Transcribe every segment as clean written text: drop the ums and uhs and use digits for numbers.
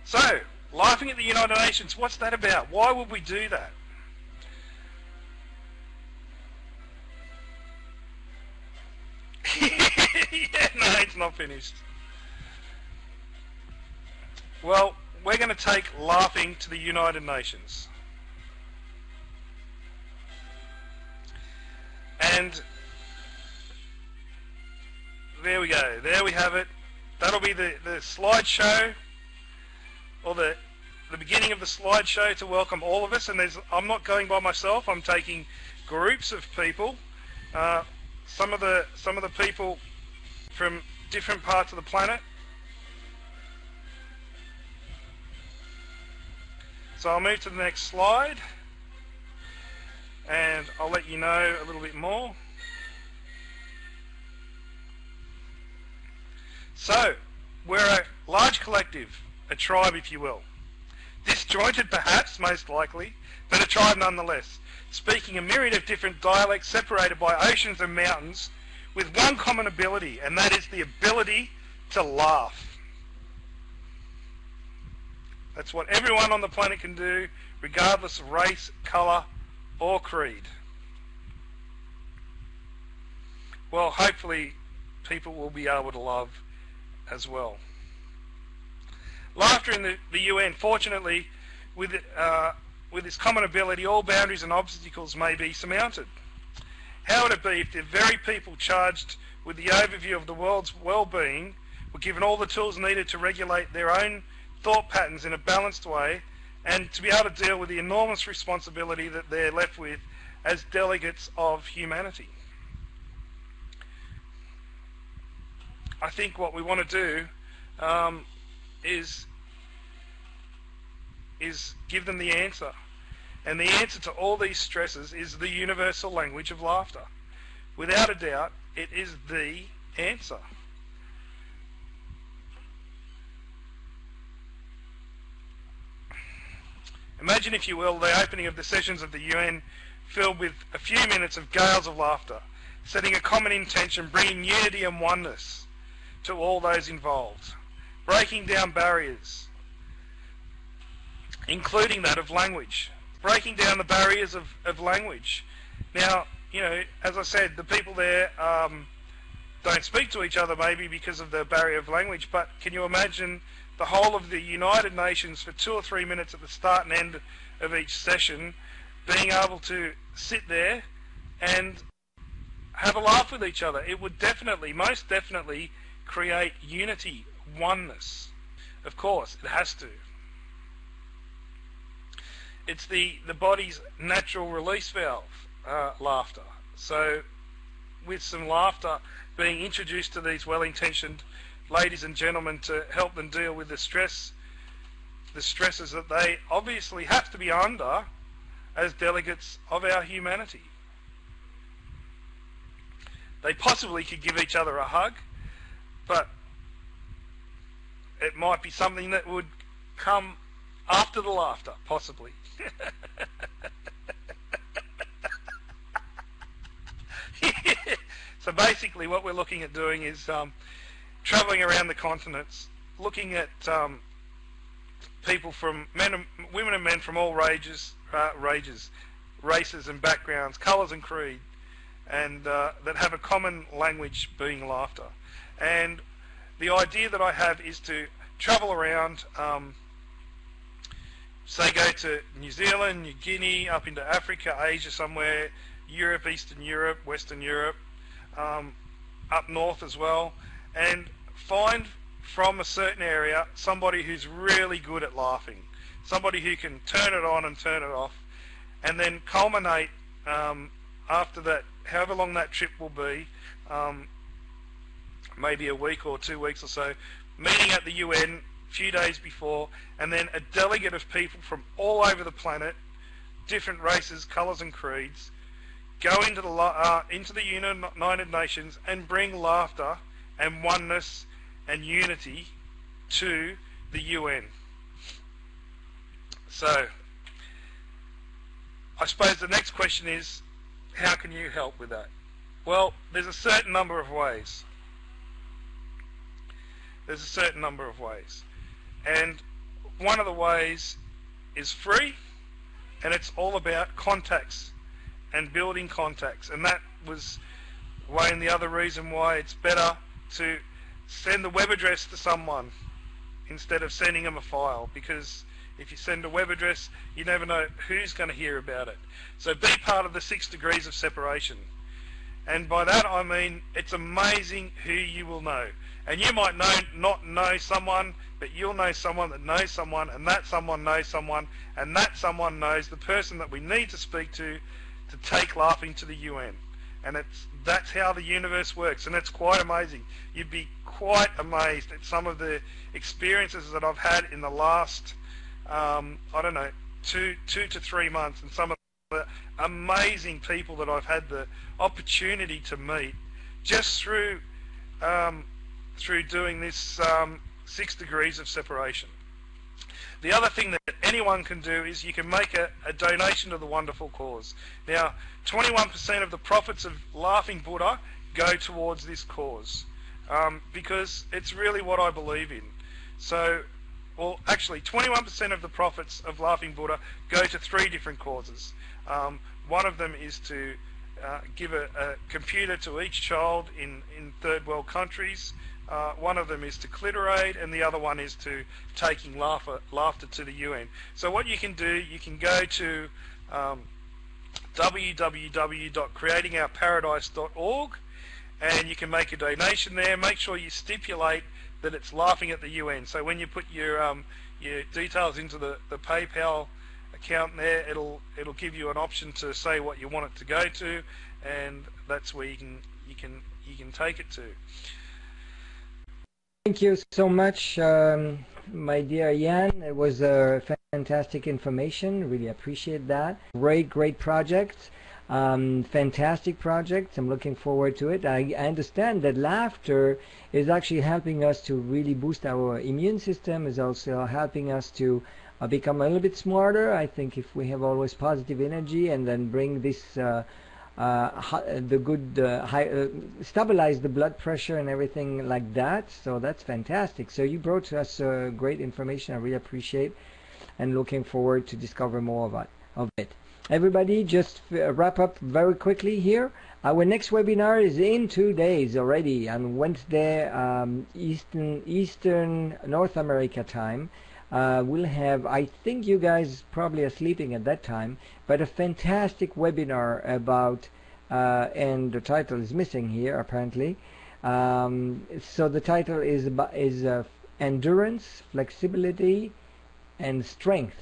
So, laughing at the United Nations, what's that about? Why would we do that? Yeah, no, it's not finished. Well, we're going to take laughing to the United Nations. And there we go. There we have it. That'll be the slideshow, or the beginning of the slideshow to welcome all of us. And I'm not going by myself. I'm taking groups of people. Some of the people from different parts of the planet. So I'll move to the next slide, and I'll let you know a little bit more. So, we're a large collective, a tribe if you will. Disjointed perhaps, most likely, but a tribe nonetheless, speaking a myriad of different dialects separated by oceans and mountains, with one common ability, and that is the ability to laugh. That's what everyone on the planet can do, regardless of race, colour, or creed. Well, hopefully people will be able to love as well. Laughter in the UN, fortunately, with this common ability, all boundaries and obstacles may be surmounted. How would it be if the very people charged with the overview of the world's well-being were given all the tools needed to regulate their own thought patterns in a balanced way, and to be able to deal with the enormous responsibility that they're left with as delegates of humanity? I think what we want to do is give them the answer. And the answer to all these stresses is the universal language of laughter. Without a doubt, it is the answer. Imagine, if you will, the opening of the sessions of the UN filled with a few minutes of gales of laughter, setting a common intention, bringing unity and oneness to all those involved, breaking down barriers, including that of language, breaking down the barriers of language. Now, you know, as I said, the people there don't speak to each other maybe because of the barrier of language, but can you imagine the whole of the United Nations for 2 or 3 minutes at the start and end of each session being able to sit there and have a laugh with each other? It would definitely, most definitely, create unity, oneness. Of course, it has to. It's the body's natural release valve, laughter. So with some laughter being introduced to these well-intentioned ladies and gentlemen to help them deal with the stresses that they obviously have to be under as delegates of our humanity. They possibly could give each other a hug, but it might be something that would come after the laughter, possibly. So basically what we're looking at doing is travelling around the continents, looking at people from women and men from all races and backgrounds, colours and creed, and that have a common language being laughter. And the idea that I have is to travel around, say go to New Zealand, New Guinea, up into Africa, Asia somewhere, Europe, Eastern Europe, Western Europe, up north as well, and find from a certain area somebody who's really good at laughing, somebody who can turn it on and turn it off, and then culminate after that, however long that trip will be, maybe a week or 2 weeks or so, meeting at the UN a few days before, and then a delegate of people from all over the planet, different races, colours and creeds, go into the United Nations and bring laughter and oneness and unity to the UN. So, I suppose the next question is, how can you help with that? Well, there's a certain number of ways. And one of the ways is free, and it's all about contacts and building contacts. And that was, Wayne, the other reason why it's better to send the web address to someone instead of sending them a file, because if you send a web address, you never know who's going to hear about it. So be part of the 6 degrees of separation. And by that I mean it's amazing who you will know. And you might not know someone, but you'll know someone that knows someone, and that someone knows someone, and that someone knows the person that we need to speak to take laughing to the UN. And that's how the universe works, and it's quite amazing. You'd be quite amazed at some of the experiences that I've had in the last, I don't know, two to 3 months, and some of the amazing people that I've had the opportunity to meet just through doing this 6 degrees of separation. The other thing that anyone can do is you can make a donation to the wonderful cause. Now, 21% of the profits of Laughing Buddha go towards this cause, because it's really what I believe in. So, well, actually, 21% of the profits of Laughing Buddha go to 3 different causes. One of them is to give a computer to each child in third world countries. One of them is to Clitoraid, and the other one is to taking laughter to the UN. So what you can do, you can go to www.creatingourparadise.org, and you can make a donation there. Make sure you stipulate that it's laughing at the UN. So when you put your details into the PayPal account there, it'll give you an option to say what you want it to go to, and that's where you can take it to. Thank you so much, my dear Jan. It was fantastic information. Really appreciate that. Great project. Fantastic project. I'm looking forward to it. I understand that laughter is actually helping us to really boost our immune system, is also helping us to become a little bit smarter. I think if we have always positive energy and then bring this stabilize the blood pressure and everything like that, so that's fantastic. So you brought to us great information. I really appreciate, and looking forward to discover more of it. Everybody, just wrap up very quickly here. Our next webinar is in 2 days already, on Wednesday, Eastern North America time. We'll have, I think you guys probably are sleeping at that time, but a fantastic webinar about, and the title is missing here apparently. So the title is Endurance, Flexibility, and Strength.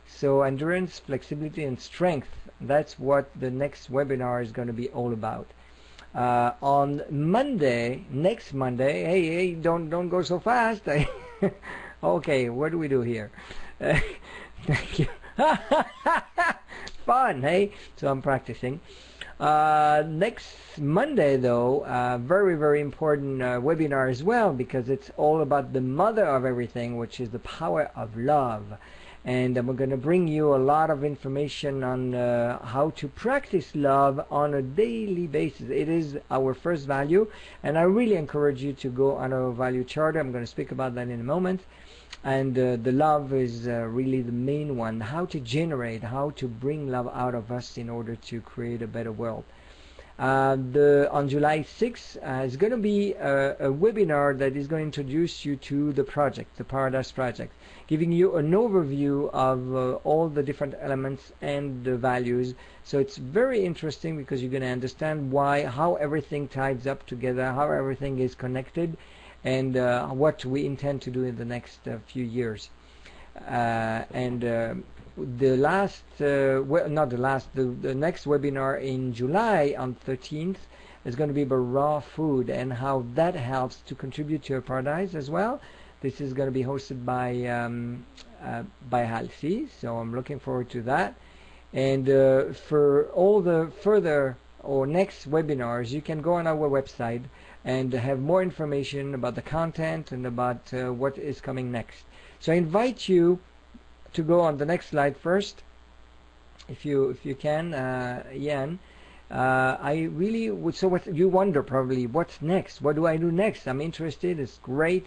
So endurance, flexibility, and strength. That's what the next webinar is going to be all about. On Monday, next Monday, hey, don't go so fast. Okay, what do we do here? Thank you. Fun, hey? So I'm practicing. Next Monday, though, very important webinar as well, because it's all about the mother of everything, which is the power of love. And we're going to bring you a lot of information on how to practice love on a daily basis. It is our first value, and I really encourage you to go on our value charter. I'm going to speak about that in a moment. And the love is really the main one. How to generate, how to bring love out of us in order to create a better world. On July 6th is going to be a webinar that is going to introduce you to the project, the Paradise Project, giving you an overview of all the different elements and the values. So it's very interesting, because you're going to understand how everything ties up together, how everything is connected, and what we intend to do in the next few years. The next webinar in July on 13th is going to be about raw food and how that helps to contribute to your paradise as well. This is going to be hosted by Halsey, so I'm looking forward to that. And for all the further or next webinars, you can go on our website and have more information about the content and about what is coming next. So I invite you to go on the next slide first, if you can, Jan. I really would. So what you wonder probably, what's next? What do I do next? I'm interested. It's great.